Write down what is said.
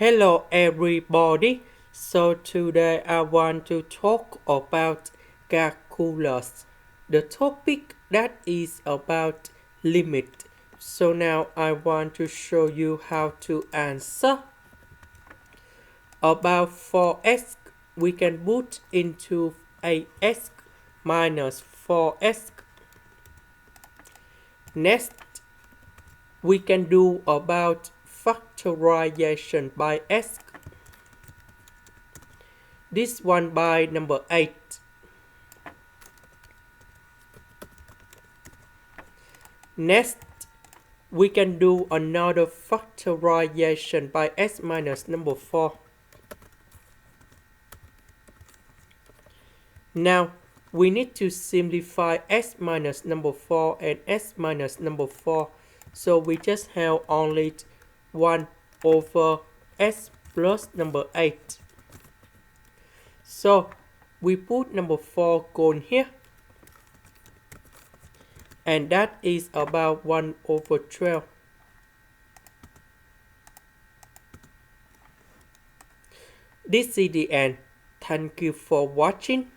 Hello everybody. So today I want to talk about calculus. The topic that is about limit. So now I want to show you how to answer. About 4x, we can put into ax minus 4x. Next, we can do about factorization by x. This one by number 8. Next, we can do another factorization by x minus number 4. Now, we need to simplify x minus number 4 and x minus number 4. So we just have only 1 over x plus number 8. So we put number 4 gone here. And that is about 1 over 12. This is the end. Thank you for watching.